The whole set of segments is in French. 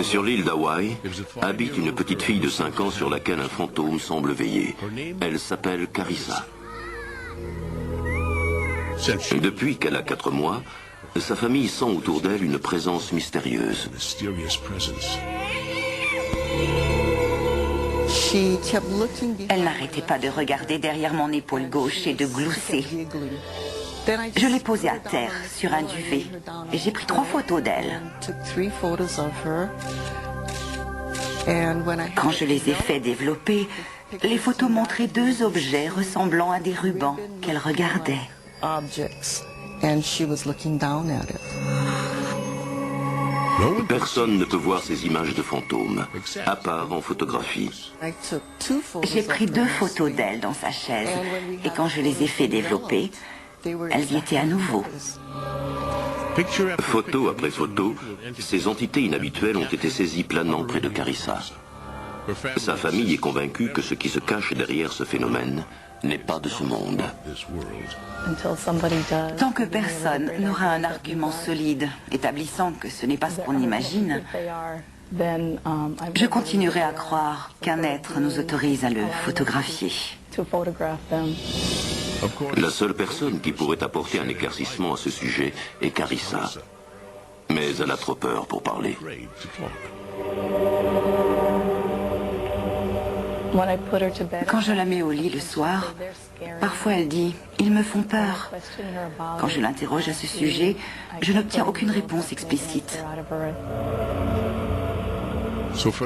Sur l'île d'Hawaï, habite une petite fille de 5 ans sur laquelle un fantôme semble veiller. Elle s'appelle Carissa. Depuis qu'elle a 4 mois, sa famille sent autour d'elle une présence mystérieuse. Elle n'arrêtait pas de regarder derrière mon épaule gauche et de glousser. Je l'ai posée à terre, sur un duvet, et j'ai pris 3 photos d'elle. Quand je les ai fait développer, les photos montraient 2 objets ressemblant à des rubans qu'elle regardait. Personne ne peut voir ces images de fantômes, à part en photographie. J'ai pris 2 photos d'elle dans sa chaise, et quand je les ai fait développer, elles y étaient à nouveau. Photo après photo, ces entités inhabituelles ont été saisies planant près de Carissa. Sa famille est convaincue que ce qui se cache derrière ce phénomène n'est pas de ce monde. Tant que personne n'aura un argument solide établissant que ce n'est pas ce qu'on imagine, je continuerai à croire qu'un être nous autorise à le photographier. La seule personne qui pourrait apporter un éclaircissement à ce sujet est Carissa. Mais elle a trop peur pour parler. Quand je la mets au lit le soir, parfois elle dit « Ils me font peur ». Quand je l'interroge à ce sujet, je n'obtiens aucune réponse explicite.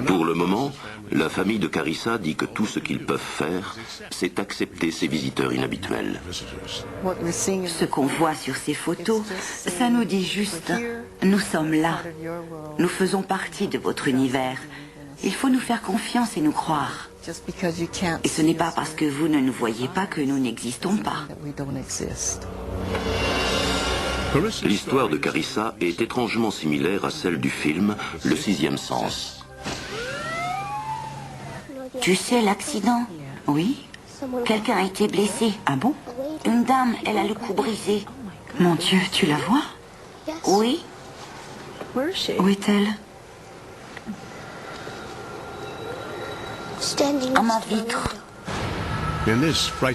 Pour le moment, la famille de Carissa dit que tout ce qu'ils peuvent faire, c'est accepter ces visiteurs inhabituels. Ce qu'on voit sur ces photos, ça nous dit juste « Nous sommes là, nous faisons partie de votre univers, il faut nous faire confiance et nous croire ». Et ce n'est pas parce que vous ne nous voyez pas que nous n'existons pas. L'histoire de Carissa est étrangement similaire à celle du film Le Sixième Sens. Tu sais l'accident? Oui. Quelqu'un a été blessé. Ah bon? Une dame, elle a le cou brisé. Mon Dieu, tu la vois? Oui. Où est-elle? À ma vitre.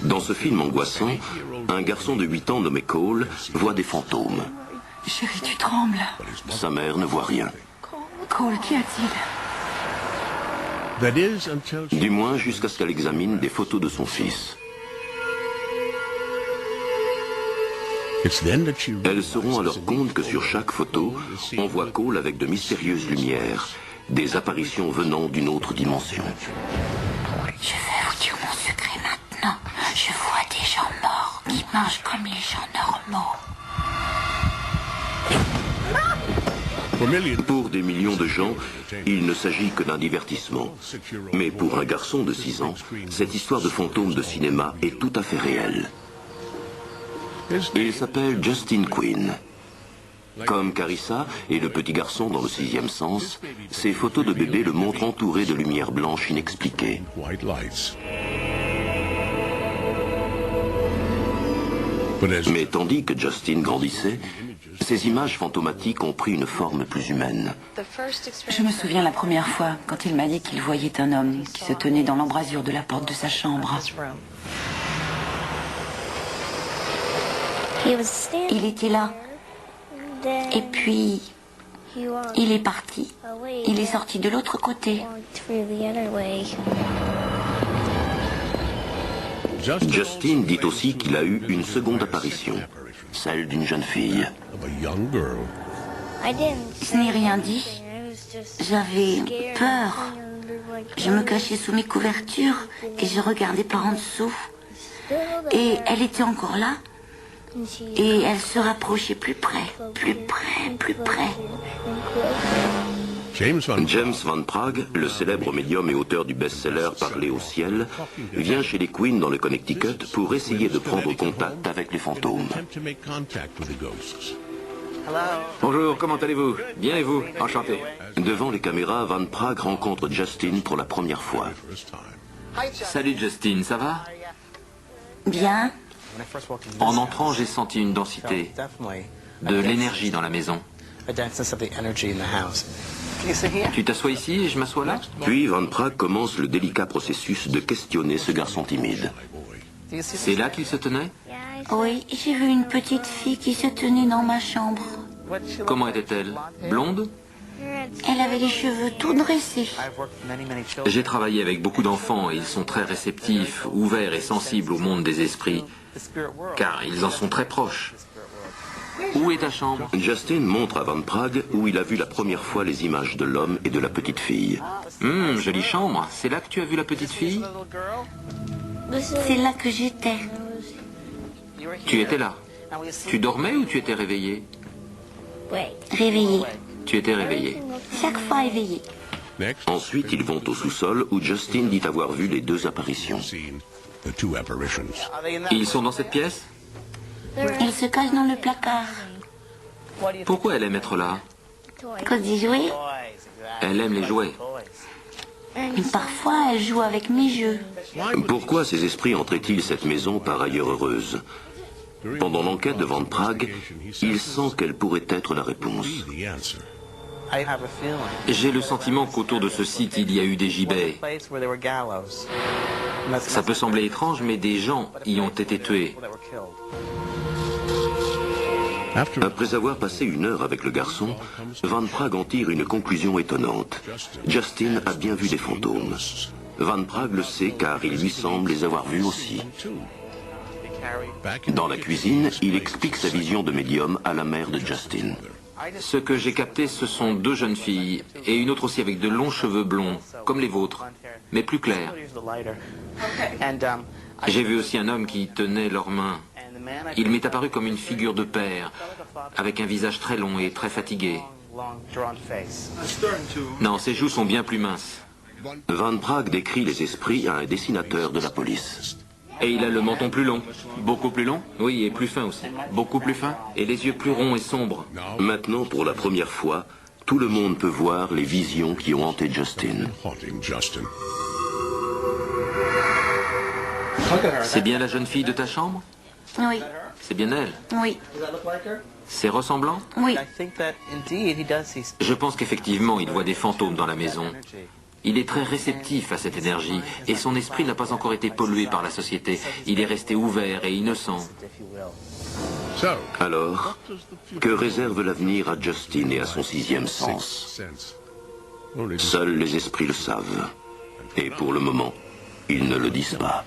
Dans ce film angoissant, un garçon de 8 ans nommé Cole voit des fantômes. Chérie, tu trembles. Sa mère ne voit rien. Cole, qu'y a-t-il? Du moins jusqu'à ce qu'elle examine des photos de son fils. Elles se rend alors compte que sur chaque photo, on voit Cole avec de mystérieuses lumières, des apparitions venant d'une autre dimension. Je vais vous dire mon secret maintenant. Je vois des gens morts qui mangent comme les gens normaux. Pour des millions de gens, il ne s'agit que d'un divertissement. Mais pour un garçon de 6 ans, cette histoire de fantôme de cinéma est tout à fait réelle. Il s'appelle Justin Quinn. Comme Carissa et le petit garçon dans Le Sixième Sens, ces photos de bébé le montrent entouré de lumière blanche inexpliquée. Mais tandis que Justin grandissait, ces images fantomatiques ont pris une forme plus humaine. Je me souviens la première fois quand il m'a dit qu'il voyait un homme qui se tenait dans l'embrasure de la porte de sa chambre. Il était là. Et puis, il est parti. Il est sorti de l'autre côté. Justin dit aussi qu'il a eu une seconde apparition, celle d'une jeune fille. Je n'ai rien dit. J'avais peur. Je me cachais sous mes couvertures et je regardais par en dessous. Et elle était encore là. Et elle se rapprochait plus près, plus près, plus près. James Van Praagh, le célèbre médium et auteur du best-seller Parler au ciel, vient chez les Quinn dans le Connecticut pour essayer de prendre contact avec les fantômes. Bonjour, comment allez-vous? Bien et vous? Enchanté. Devant les caméras, Van Praagh rencontre Justin pour la première fois. Salut Justin, ça va? Bien. En entrant, j'ai senti une densité, de l'énergie dans la maison. Tu t'assois ici et je m'assois là? Puis Van Prague commence le délicat processus de questionner ce garçon timide. C'est là qu'il se tenait? Oui, j'ai vu une petite fille qui se tenait dans ma chambre. Comment était-elle? Blonde? Elle avait les cheveux tout dressés. J'ai travaillé avec beaucoup d'enfants et ils sont très réceptifs, ouverts et sensibles au monde des esprits, car ils en sont très proches. Où est ta chambre? Justin montre à Van Prague où il a vu la première fois les images de l'homme et de la petite fille. Jolie chambre. C'est là que tu as vu la petite fille? C'est là que j'étais. Tu étais là. Tu dormais ou tu étais réveillé? Réveillée. Tu étais réveillé. Chaque fois éveillée. Ensuite, ils vont au sous-sol où Justin dit avoir vu les deux apparitions. Ils sont dans cette pièce? Elle se cache dans le placard. Pourquoi elle aime être là? Cause d'y jouer. Elle aime les jouets. Parfois, elle joue avec mes jeux. Pourquoi ces esprits entraient-ils cette maison par ailleurs heureuse? Pendant l'enquête de Van Prague, il sent quelle pourrait être la réponse. J'ai le sentiment qu'autour de ce site, il y a eu des gibets. Ça peut sembler étrange, mais des gens y ont été tués. Après avoir passé une heure avec le garçon, Van Prague en tire une conclusion étonnante. Justin a bien vu des fantômes. Van Prague le sait car il lui semble les avoir vus aussi. Dans la cuisine, il explique sa vision de médium à la mère de Justin. Ce que j'ai capté, ce sont deux jeunes filles, et une autre aussi avec de longs cheveux blonds, comme les vôtres, mais plus clairs. J'ai vu aussi un homme qui tenait leurs mains. Il m'est apparu comme une figure de père, avec un visage très long et très fatigué. Non, ses joues sont bien plus minces. Van Prague décrit les esprits à un dessinateur de la police. Et il a le menton plus long. Beaucoup plus long? Oui, et plus fin aussi. Beaucoup plus fin? Et les yeux plus ronds et sombres. Maintenant, pour la première fois, tout le monde peut voir les visions qui ont hanté Justin. C'est bien la jeune fille de ta chambre? Oui, C'est bien elle? oui, C'est ressemblant? oui. Je pense qu'effectivement, il voit des fantômes dans la maison. Il est très réceptif à cette énergie et son esprit n'a pas encore été pollué par la société. Il est resté ouvert et innocent. Alors, que réserve l'avenir à Justin et à son sixième sens? Seuls les esprits le savent. Et pour le moment, ils ne le disent pas.